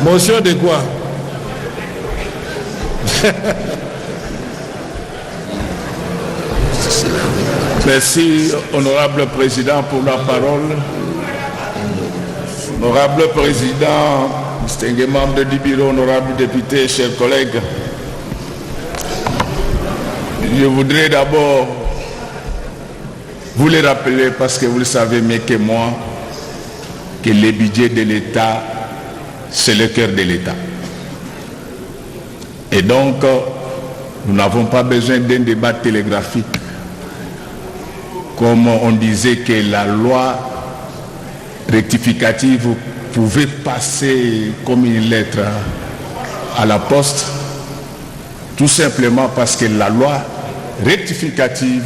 Motion de quoi? Merci, honorable président, pour la parole. Honorable président, distingués membres du bureau, honorables députés, chers collègues, je voudrais d'abord vous le rappeler, parce que vous le savez mieux que moi, que le budget de l'État, c'est le cœur de l'État. Et donc, nous n'avons pas besoin d'un débat télégraphique. Comme on disait que la loi rectificative pouvait passer comme une lettre à la poste, tout simplement parce que la loi rectificative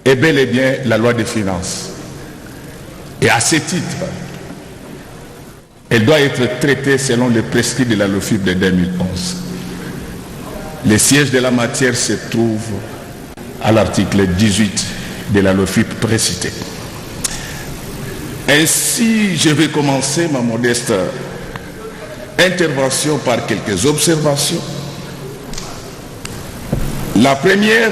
est bel et bien la loi des finances. Et à ce titre, elle doit être traitée selon les prescrits de la LOFIP de 2011. Le siège de la matière se trouve à l'article 18 de la LOFIP précitée. Ainsi, je vais commencer ma modeste intervention par quelques observations. La première,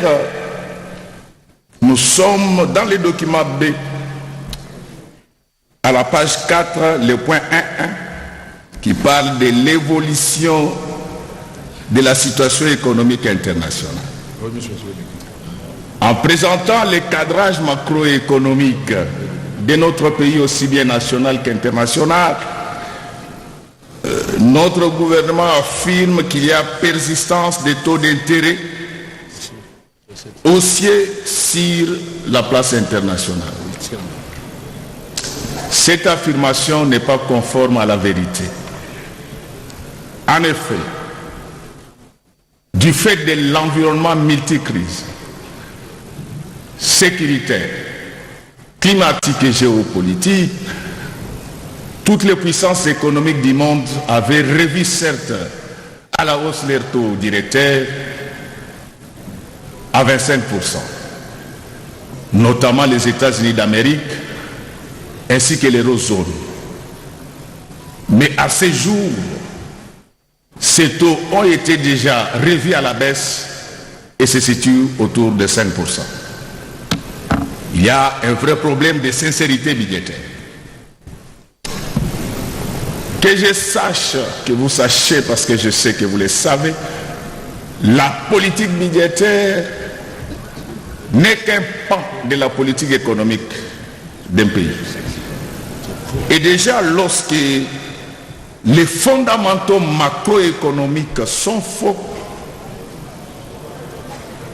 nous sommes dans le document B, à la page 4, le point 1.1, qui parle de l'évolution de la situation économique internationale. En présentant le cadrage macroéconomique de notre pays, aussi bien national qu'international, notre gouvernement affirme qu'il y a persistance des taux d'intérêt haussiers sur la place internationale. Cette affirmation n'est pas conforme à la vérité. En effet, du fait de l'environnement multicrise, sécuritaire, climatique et géopolitique, toutes les puissances économiques du monde avaient revu certes à la hausse leurs taux directeurs à 25%, notamment les États-Unis d'Amérique ainsi que l'eurozone. Mais à ce jour, ces taux ont été déjà revus à la baisse et se situent autour de 5%. Il y a un vrai problème de sincérité budgétaire. Que je sache, que vous sachiez, parce que je sais que vous le savez, la politique budgétaire n'est qu'un pan de la politique économique d'un pays. Et déjà, lorsque les fondamentaux macroéconomiques sont faux,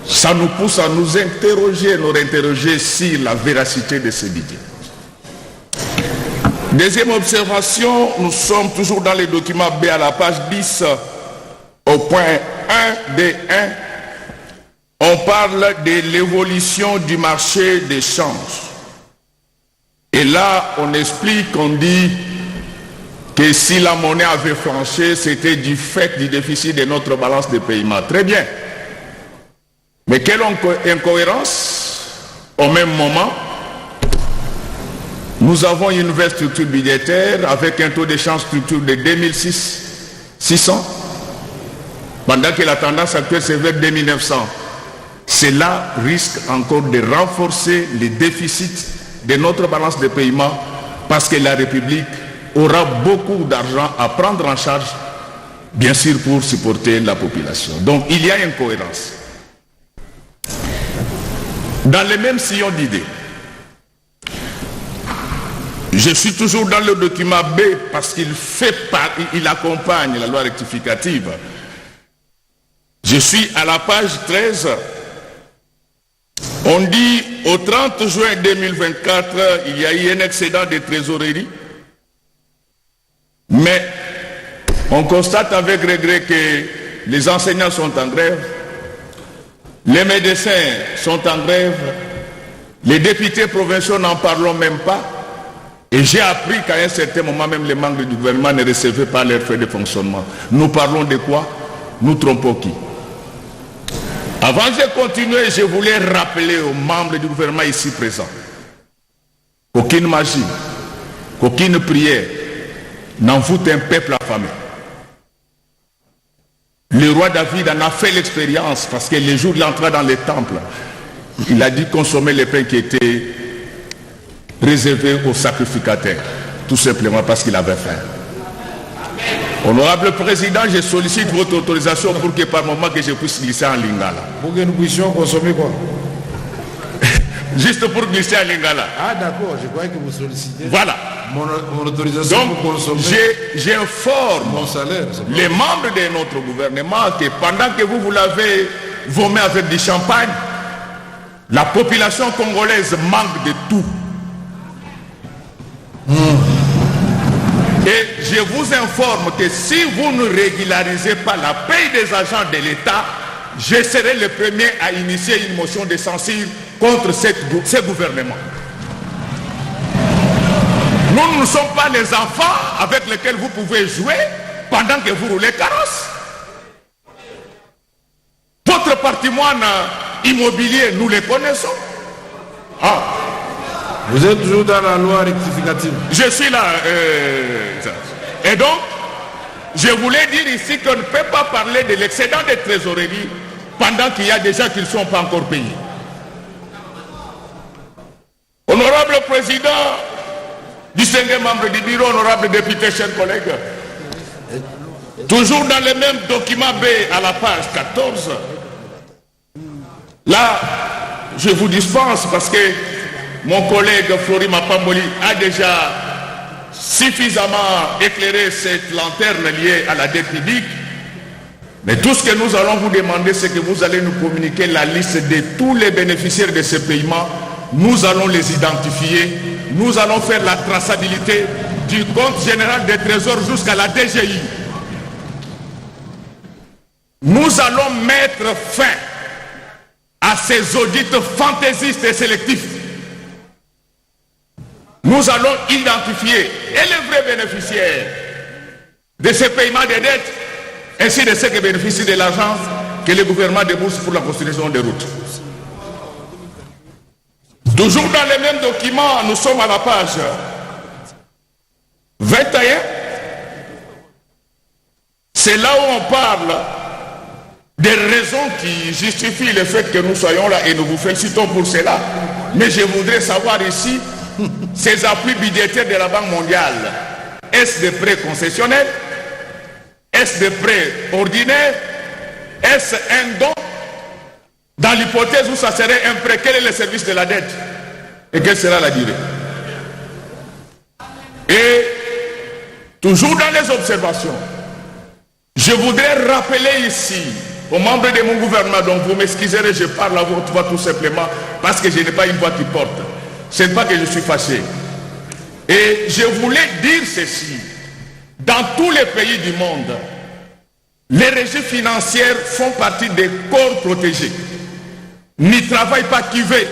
ça nous pousse à nous interroger sur la véracité de ces budgets. Deuxième observation, nous sommes toujours dans les documents B à la page 10, au point 1D1. On parle de l'évolution du marché des changes. Et là, on explique, on dit que si la monnaie avait flanché, c'était du fait du déficit de notre balance de paiement. Très bien. Mais quelle incohérence, au même moment, nous avons une nouvelle structure budgétaire avec un taux d'échange structure de 2600, pendant que la tendance actuelle c'est vers 2900. Cela risque encore de renforcer les déficits de notre balance de paiement parce que la République aura beaucoup d'argent à prendre en charge, bien sûr pour supporter la population. Donc il y a une cohérence. Dans les mêmes sillons d'idées, je suis toujours dans le document B parce qu'il accompagne la loi rectificative. Je suis à la page 13. On dit au 30 juin 2024, il y a eu un excédent de trésorerie. Mais on constate avec regret que les enseignants sont en grève, les médecins sont en grève, les députés provinciaux n'en parlons même pas. Et j'ai appris qu'à un certain moment, même les membres du gouvernement ne recevaient pas leurs frais de fonctionnement. Nous parlons de quoi? Nous trompons qui? Avant de continuer, je voulais rappeler aux membres du gouvernement ici présents qu'aucune magie, qu'aucune prière, n'envoûte un peuple affamé. Le roi David en a fait l'expérience parce que les jours de l'entrée dans les temples, il a dit consommer les pains qui étaient réservés aux sacrificateurs, tout simplement parce qu'il avait faim. Honorable Président, je sollicite votre autorisation pour que par moment que je puisse glisser en lingala. Pour que nous puissions consommer quoi? Juste pour glisser en lingala. Ah d'accord, je croyais que vous sollicitez. Voilà. Mon autorisation donc, pour consommer. J'informe mon salaire, les membres de notre gouvernement que pendant que vous l'avez vomi avec du champagne, la population congolaise manque de tout. Et je vous informe que si vous ne régularisez pas la paie des agents de l'État, je serai le premier à initier une motion de censure contre ce gouvernement. Nous ne sommes pas les enfants avec lesquels vous pouvez jouer pendant que vous roulez carrosse. Votre patrimoine immobilier, nous les connaissons. Ah. Vous êtes toujours dans la loi rectificative. Je suis là. Et donc, je voulais dire ici qu'on ne peut pas parler de l'excédent de trésorerie pendant qu'il y a des gens qui ne sont pas encore payés. Honorable Président, distingué membre du bureau, honorable député, chers collègues, toujours dans le même document B à la page 14, là, je vous dispense parce que mon collègue Flori Mapamboli a déjà suffisamment éclairé cette lanterne liée à la dette publique. Mais tout ce que nous allons vous demander, c'est que vous allez nous communiquer la liste de tous les bénéficiaires de ce paiement. Nous allons les identifier. Nous allons faire la traçabilité du compte général des trésors jusqu'à la DGI. Nous allons mettre fin à ces audits fantaisistes et sélectifs. Nous allons identifier les vrais bénéficiaires de ces paiements de dettes ainsi de ceux qui bénéficient de l'argent que le gouvernement débourse pour la construction des routes. Toujours dans les mêmes documents, nous sommes à la page 21. C'est là où on parle des raisons qui justifient le fait que nous soyons là et nous vous félicitons pour cela. Mais je voudrais savoir ici, ces appuis budgétaires de la Banque mondiale, est-ce des prêts concessionnels? Est-ce des prêts ordinaires? Est-ce un don? Dans l'hypothèse où ça serait un prêt, quel est le service de la dette? Et quelle sera la durée? Et toujours dans les observations, je voudrais rappeler ici aux membres de mon gouvernement, donc vous m'excuserez, je parle à votre voix tout simplement parce que je n'ai pas une voix qui porte. Ce n'est pas que je suis fâché. Et je voulais dire ceci. Dans tous les pays du monde, les régies financières font partie des corps protégés. N'y travaillent pas qui veut.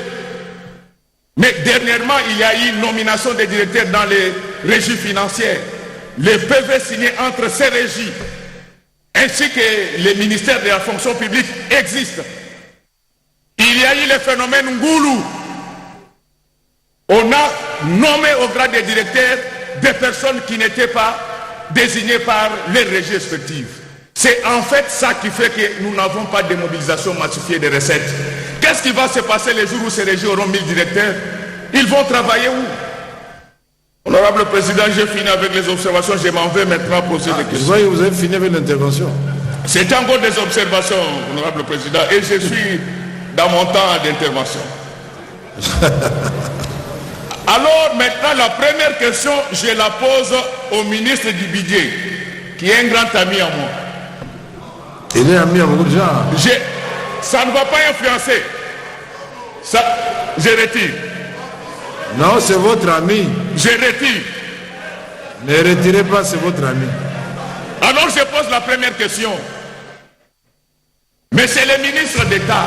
Mais dernièrement, il y a eu une nomination des directeurs dans les régies financières. Les PV signés entre ces régies ainsi que les ministères de la fonction publique existent. Il y a eu le phénomène Ngoulou. On a nommé au grade des directeurs des personnes qui n'étaient pas désignées par les régies respectives. C'est en fait ça qui fait que nous n'avons pas de mobilisation massifiée des recettes. Qu'est-ce qui va se passer les jours où ces régies auront 1000 directeurs? Ils vont travailler où? Honorable Président, j'ai fini avec les observations, je m'en vais maintenant poser des questions. Je vois que vous avez fini avec l'intervention. C'est encore des observations, Honorable Président, et je suis dans mon temps d'intervention. Alors maintenant, la première question, je la pose au ministre du Budget, qui est un grand ami à moi. Il est ami à beaucoup de gens. Ça ne va pas influencer. Ça, je retire. Non, c'est votre ami. Je retire. Ne retirez pas, c'est votre ami. Alors je pose la première question. Monsieur le ministre d'État,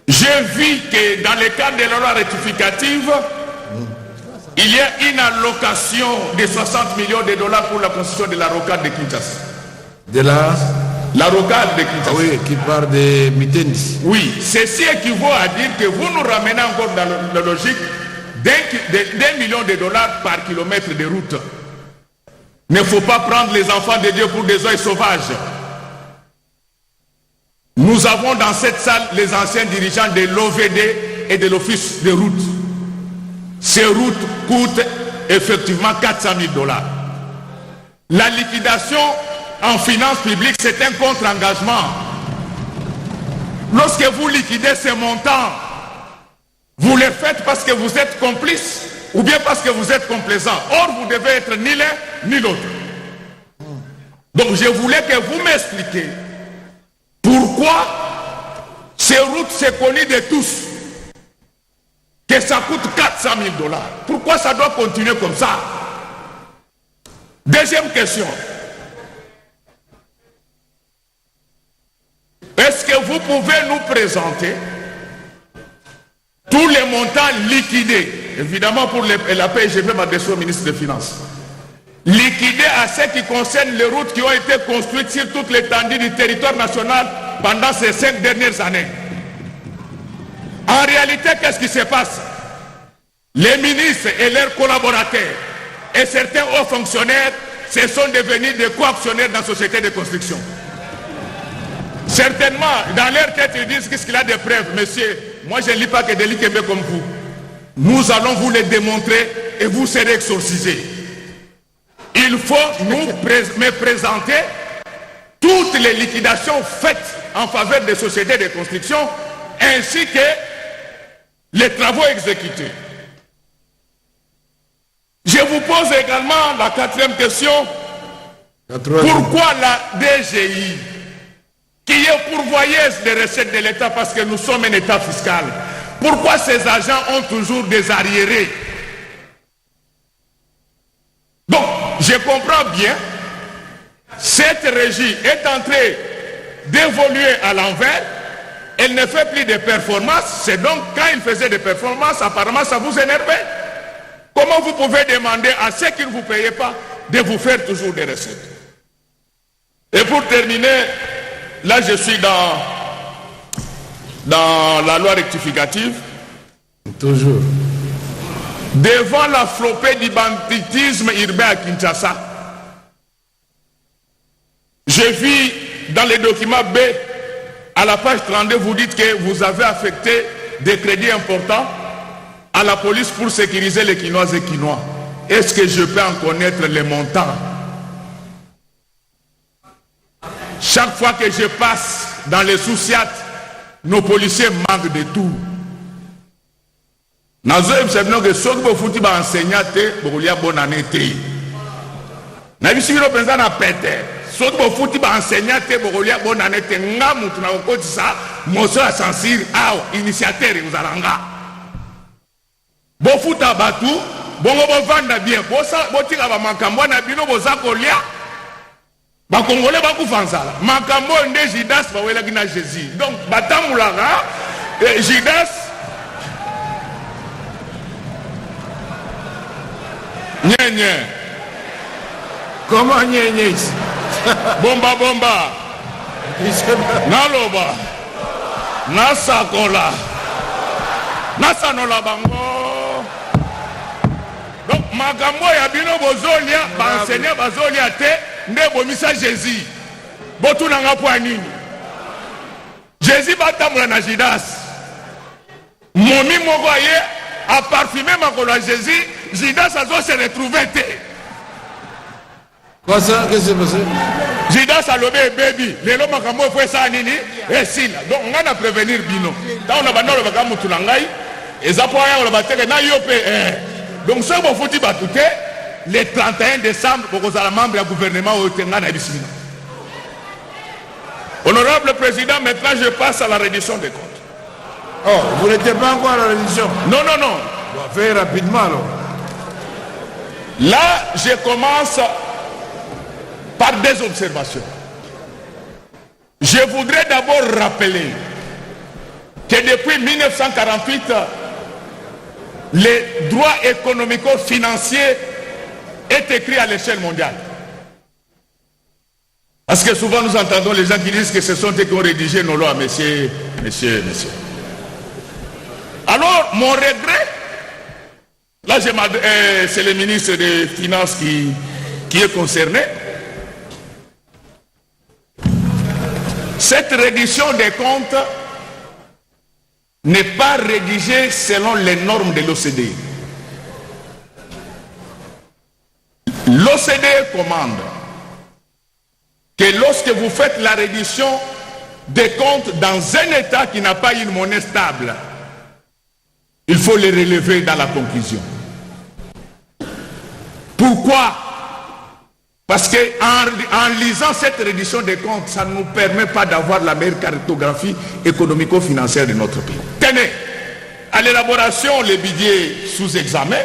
j'ai vu que dans le cadre de la loi rectificative, il y a une allocation de 60 millions de dollars pour la construction de la rocade de Kinshasa. De la rocade de Kinshasa. Ah oui, qui part de Mitendi. Oui, ceci équivaut à dire que vous nous ramenez encore dans la logique d'1 million de dollars par kilomètre de route. Il ne faut pas prendre les enfants de Dieu pour des oeils sauvages. Nous avons dans cette salle les anciens dirigeants de l'OVD et de l'Office des routes. Ces routes coûtent effectivement 400 000 $. La liquidation en finances publiques, c'est un contre-engagement. Lorsque vous liquidez ces montants, vous les faites parce que vous êtes complice ou bien parce que vous êtes complaisant. Or, vous devez être ni l'un ni l'autre. Donc, je voulais que vous m'expliquiez pourquoi ces routes, c'est connu de tous, que ça coûte 400 000 $. Pourquoi ça doit continuer comme ça? Deuxième question. Est-ce que vous pouvez nous présenter tous les montants liquidés, évidemment pour la paix, je vais m'adresser au ministre des Finances, liquidés à ce qui concerne les routes qui ont été construites sur toute l'étendue du territoire national pendant ces 5 dernières années? En réalité, qu'est-ce qui se passe? Les ministres et leurs collaborateurs et certains hauts fonctionnaires se sont devenus des co-actionnaires dans la société de construction. Certainement, dans leur tête, ils disent qu'est-ce qu'il a de preuves. Monsieur, moi je ne lis pas que des livres comme vous. Nous allons vous les démontrer et vous serez exorcisés. Il faut me présenter toutes les liquidations faites en faveur des sociétés de construction ainsi que les travaux exécutés. Je vous pose également la 4e question. Pourquoi la DGI, qui est pourvoyeuse des recettes de l'État parce que nous sommes un État fiscal, pourquoi ces agents ont toujours des arriérés? Donc, je comprends bien, cette régie est en train d'évoluer à l'envers, elle ne fait plus de performances, c'est donc quand il faisait des performances, apparemment ça vous énervait. Comment vous pouvez demander à ceux qui ne vous payent pas de vous faire toujours des recettes? Et pour terminer, là je suis dans la loi rectificative. Toujours. Devant la flopée du banditisme urbain à Kinshasa, j'ai vu dans les documents B, à la page 32, vous dites que vous avez affecté des crédits importants à la police pour sécuriser les Quinoises et Quinois. Est-ce que je peux en connaître les montants? Chaque fois que je passe dans les sous-siat, nos policiers manquent de tout. Nazo ebisabino que soki bofuti ba enseignant te bokolia bonne année te. Na bisibino penza na pete. Soki bofuti ba enseignant te bokolia bonne année te nga mutu na kokotisa moso ya censure aw initiateur uzalanga. Bofuta batu bongo bovanda bien. Botika ba makambo na bino boza kolia. Ba Congolais ba kufanzala. Makambo nde Judas ba wela kina Jésus. Donc batamulaka Judas Nye. Comment nye? Bomba. Naloba. Nasakola. Nasanola bango. Donc, makambo ya bino bozolia, ba enseignant bazolia te, nde bomisa Jésus. Botu nanga po nini? Jésus batamula na Judas. Momi moko ye a parfumé makolo à Jésus. Judas a se retrouvé. Quoi ça? Qu'est-ce qui s'est passé? Judas a lobé baby. Les lois makambo font ça nini? Et si là. Donc on a prévenir bino. Tant on a bandé le bakamu tunangai. Et ça pour rien on a battu na yopé. Donc ce qu'on faut dire batouté le 31 décembre pour que la membre du gouvernement au Tenga na bisina. Honorable président, maintenant je passe à la reddition des comptes. Oh, vous n'étiez pas encore à la reddition? Non. On va faire rapidement alors. Là, je commence par des observations. Je voudrais d'abord rappeler que depuis 1948, les droits économico-financiers est écrit à l'échelle mondiale. Parce que souvent nous entendons les gens qui disent que ce sont eux qui ont rédigé nos lois, messieurs. Alors, mon regret, là c'est le ministre des Finances qui qui est concerné. Cette reddition des comptes n'est pas rédigée selon les normes de l'OCDE. L'OCDE commande que lorsque vous faites la reddition des comptes dans un État qui n'a pas une monnaie stable, il faut les relever dans la conclusion. Pourquoi? Parce qu'en lisant cette reddition des comptes, ça ne nous permet pas d'avoir la meilleure cartographie économico-financière de notre pays. Tenez, à l'élaboration, les budgets sous examen,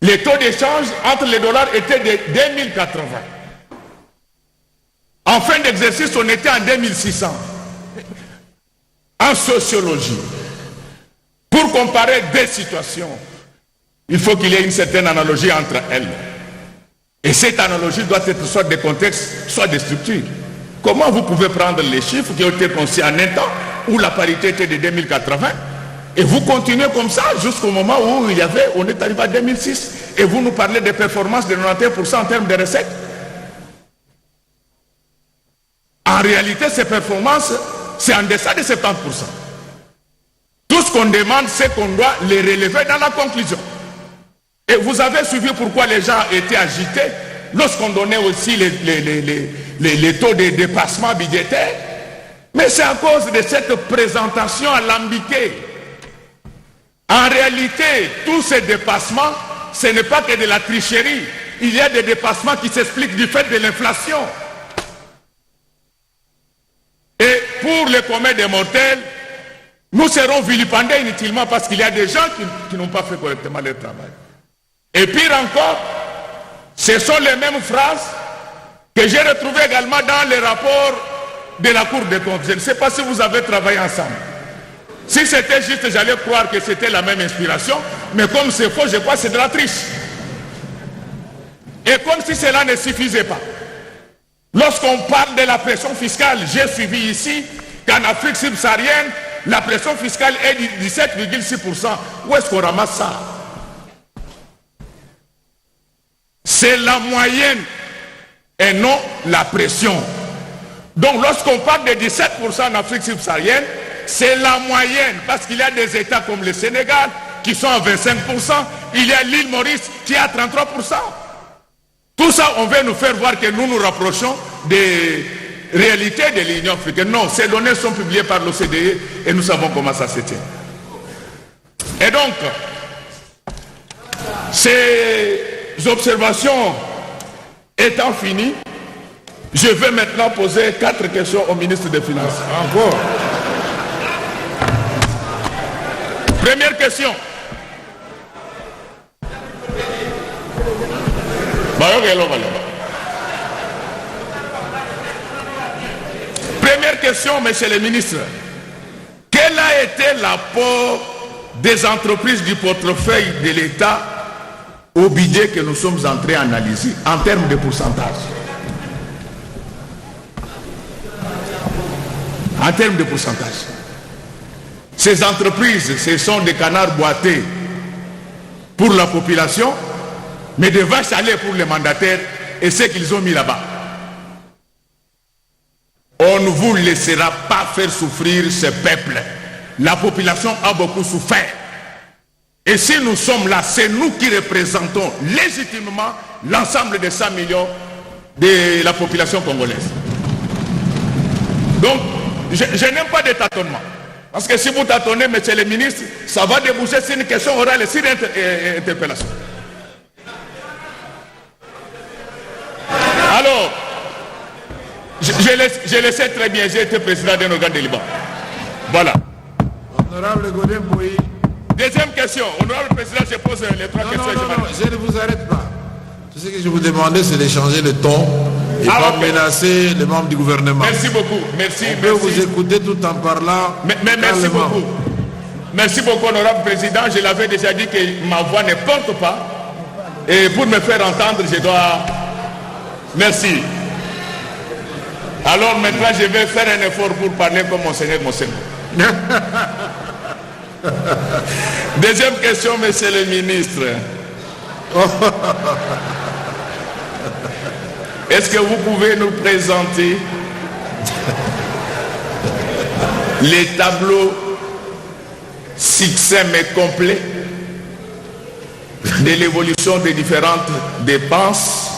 les taux d'échange entre les dollars étaient de 2080. En fin d'exercice, on était en 2600. En sociologie, pour comparer deux situations, il faut qu'il y ait une certaine analogie entre elles. Et cette analogie doit être soit des contextes, soit des structures. Comment vous pouvez prendre les chiffres qui ont été conçus en un temps où la parité était de 2080 et vous continuez comme ça jusqu'au moment où on est arrivé à 2006 et vous nous parlez des performances de 91% en termes de recettes? En réalité, ces performances, c'est en deçà de 70%. Tout ce qu'on demande, c'est qu'on doit les relever dans la conclusion. Et vous avez suivi pourquoi les gens étaient agités lorsqu'on donnait aussi les taux de dépassement budgétaire. Mais c'est à cause de cette présentation alambiquée. En réalité, tous ces dépassements, ce n'est pas que de la tricherie. Il y a des dépassements qui s'expliquent du fait de l'inflation. Et pour les communs des mortels, nous serons vilipendés inutilement parce qu'il y a des gens qui n'ont pas fait correctement leur travail. Et pire encore, ce sont les mêmes phrases que j'ai retrouvées également dans les rapports de la Cour des comptes. Je ne sais pas si vous avez travaillé ensemble. Si c'était juste, j'allais croire que c'était la même inspiration, mais comme c'est faux, je crois que c'est de la triche. Et comme si cela ne suffisait pas. Lorsqu'on parle de la pression fiscale, j'ai suivi ici qu'en Afrique subsaharienne, la pression fiscale est de 17,6%. Où est-ce qu'on ramasse ça? C'est la moyenne et non la pression. Donc lorsqu'on parle de 17% en Afrique subsaharienne, c'est la moyenne, parce qu'il y a des États comme le Sénégal qui sont à 25%, il y a l'île Maurice qui est à 33%. Tout ça, on veut nous faire voir que nous nous rapprochons des réalités de l'Union africaine. Non, ces données sont publiées par l'OCDE et nous savons comment ça se tient. Et donc, ces observations étant finies, je vais maintenant poser 4 questions au ministre des Finances. Encore. Première question. Première question, monsieur le ministre. Quel a été l'apport des entreprises du portefeuille de l'État au budget que nous sommes en train d'analyser en termes de pourcentage? En termes de pourcentage. Ces entreprises, ce sont des canards boités pour la population, mais des vaches à lait pour les mandataires et ceux qu'ils ont mis là-bas. On ne vous laissera pas faire souffrir ce peuple. La population a beaucoup souffert. Et si nous sommes là, c'est nous qui représentons légitimement l'ensemble des 100 millions de la population congolaise. Donc, je n'aime pas de tâtonnement. Parce que si vous tâtonnez, monsieur le ministre, ça va déboucher sur une question orale et sur une interpellation. Alors, je le sais très bien, j'ai été président d'un organe de Liban. Voilà. Honorable Godin Boyi. Deuxième question. Honorable président, je pose les 3 questions. Non, je ne vous arrête pas. Tout ce que je vous demandais, c'est de changer le ton et pas menacer les membres du gouvernement. Merci beaucoup. Merci. On peut vous écouter tout en parlant. Mais merci beaucoup. Merci beaucoup, honorable président. Je l'avais déjà dit que ma voix ne porte pas. Et pour me faire entendre, je dois... Merci. Alors maintenant, je vais faire un effort pour parler comme Monseigneur Monseigneur. Deuxième question, monsieur le ministre. Est-ce que vous pouvez nous présenter les tableaux succincts mais complets de l'évolution des différentes dépenses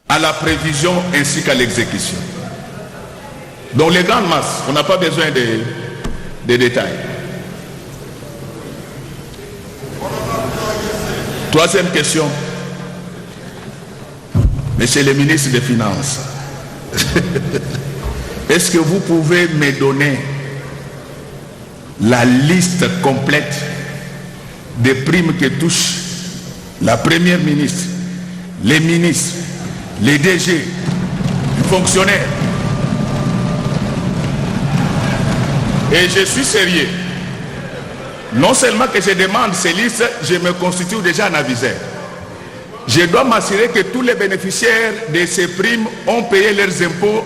à la prévision ainsi qu'à l'exécution? Donc les grandes masses, on n'a pas besoin de détails. Troisième question. Monsieur le ministre des Finances, est-ce que vous pouvez me donner la liste complète des primes que touchent la première ministre, les ministres, les DG, les fonctionnaires? Et je suis sérieux. Non seulement que je demande ces listes, je me constitue déjà un aviseur. Je dois m'assurer que tous les bénéficiaires de ces primes ont payé leurs impôts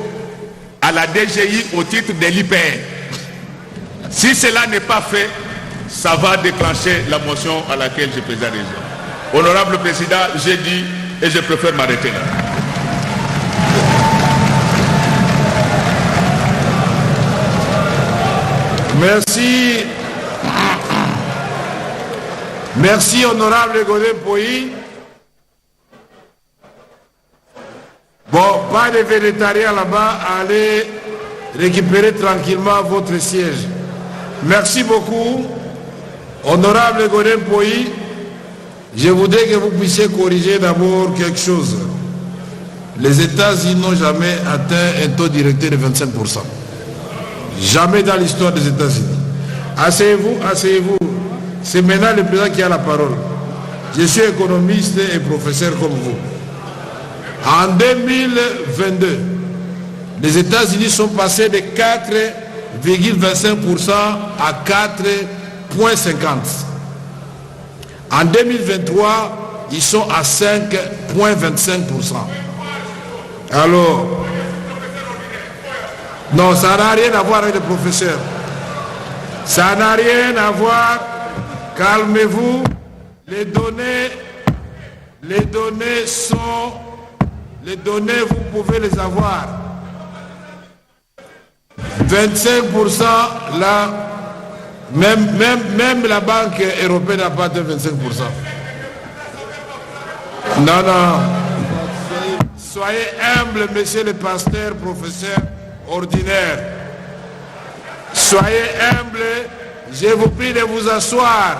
à la DGI au titre de l'IPR. Si cela n'est pas fait, ça va déclencher la motion à laquelle je présente déjà. Honorable Président, j'ai dit et je préfère m'arrêter là. Merci. Merci, honorable Godin Poyi. Bon, pas de végétariens là-bas, allez récupérer tranquillement votre siège. Merci beaucoup, honorable Godin Poyi. Je voudrais que vous puissiez corriger d'abord quelque chose. Les États-Unis n'ont jamais atteint un taux directeur de 25%. Jamais dans l'histoire des États-Unis. Asseyez-vous, asseyez-vous. C'est maintenant le président qui a la parole. Je suis économiste et professeur comme vous. En 2022, les États-Unis sont passés de 4,25% à 4,50%. En 2023, ils sont à 5,25%. Alors, non, ça n'a rien à voir avec les professeurs. Ça n'a rien à voir. Calmez-vous. Les données sont... Les données, vous pouvez les avoir. 25% là, même la Banque européenne n'a pas de 25%. Non, non. Soyez humble, monsieur le pasteur, professeur ordinaire. Soyez humble. Je vous prie de vous asseoir.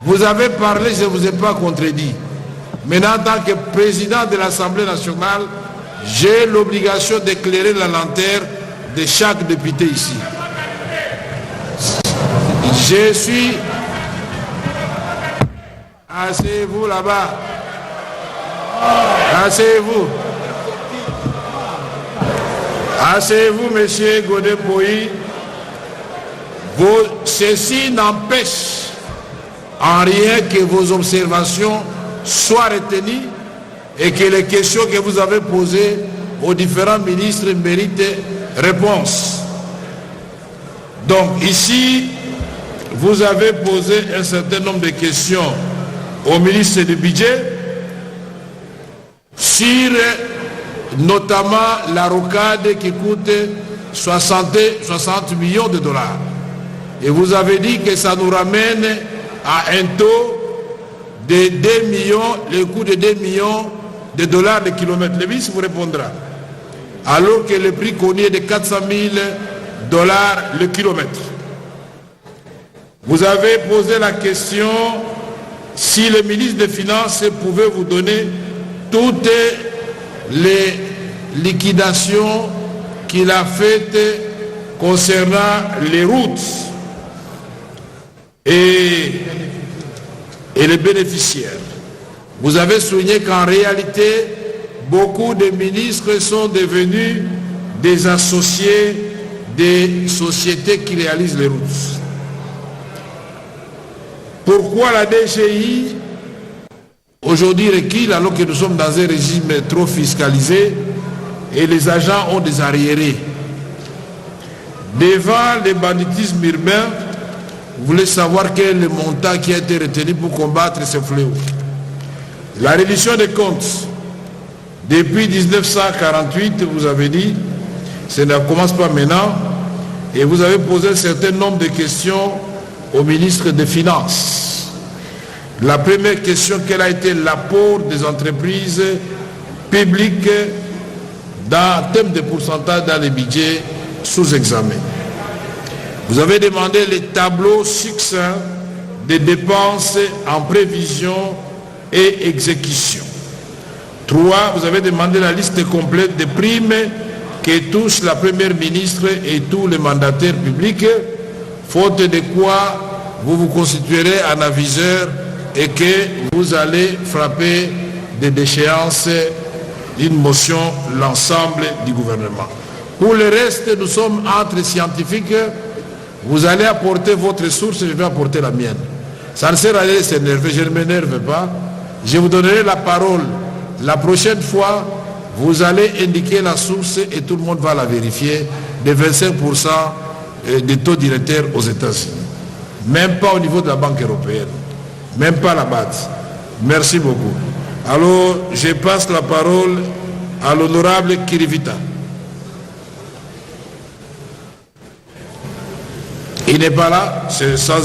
Vous avez parlé, je ne vous ai pas contredit. Maintenant, en tant que président de l'Assemblée nationale, j'ai l'obligation d'éclairer la lanterne de chaque député ici. Je suis... Asseyez-vous là-bas. Asseyez-vous. Asseyez-vous, monsieur Godin Poyi. Ceci n'empêche en rien que vos observations soient retenues et que les questions que vous avez posées aux différents ministres méritent réponse. Donc ici, vous avez posé un certain nombre de questions au ministre du Budget sur notamment la rocade qui coûte 60 millions de dollars. Et vous avez dit que ça nous ramène à un taux de 2 millions, le coût de 2 millions de dollars de kilomètre. Le ministre vous répondra. Alors que le prix connu est de 400 000 dollars le kilomètre. Vous avez posé la question si le ministre des Finances pouvait vous donner toutes les liquidations qu'il a faites concernant les routes et les bénéficiaires. Vous avez souligné qu'en réalité, beaucoup de ministres sont devenus des associés des sociétés qui réalisent les routes. Pourquoi la DGI aujourd'hui recule alors que nous sommes dans un régime trop fiscalisé et les agents ont des arriérés? Devant les banditismes urbains, vous voulez savoir quel est le montant qui a été retenu pour combattre ce fléau. La reddition des comptes, depuis 1948, vous avez dit, ça ne commence pas maintenant, et vous avez posé un certain nombre de questions au ministre des Finances. La première question, quel a été l'apport des entreprises publiques en termes de pourcentage dans les budgets sous examen? Vous avez demandé les tableaux succincts des dépenses en prévision et exécution. 3. Vous avez demandé la liste complète des primes qui touchent la première ministre et tous les mandataires publics, faute de quoi vous vous constituerez en aviseur et que vous allez frapper de déchéance d'une motion l'ensemble du gouvernement. Pour le reste, nous sommes entre scientifiques. Vous allez apporter votre source, je vais apporter la mienne. Ça ne sert à rien de s'énerver, je ne m'énerve pas. Je vous donnerai la parole. La prochaine fois, vous allez indiquer la source et tout le monde va la vérifier, de 25% des taux directeurs aux États-Unis. Même pas au niveau de la Banque européenne. Même pas la BAD. Merci beaucoup. Alors, je passe la parole à l'honorable Kirivita. Il n'est pas là, c'est sans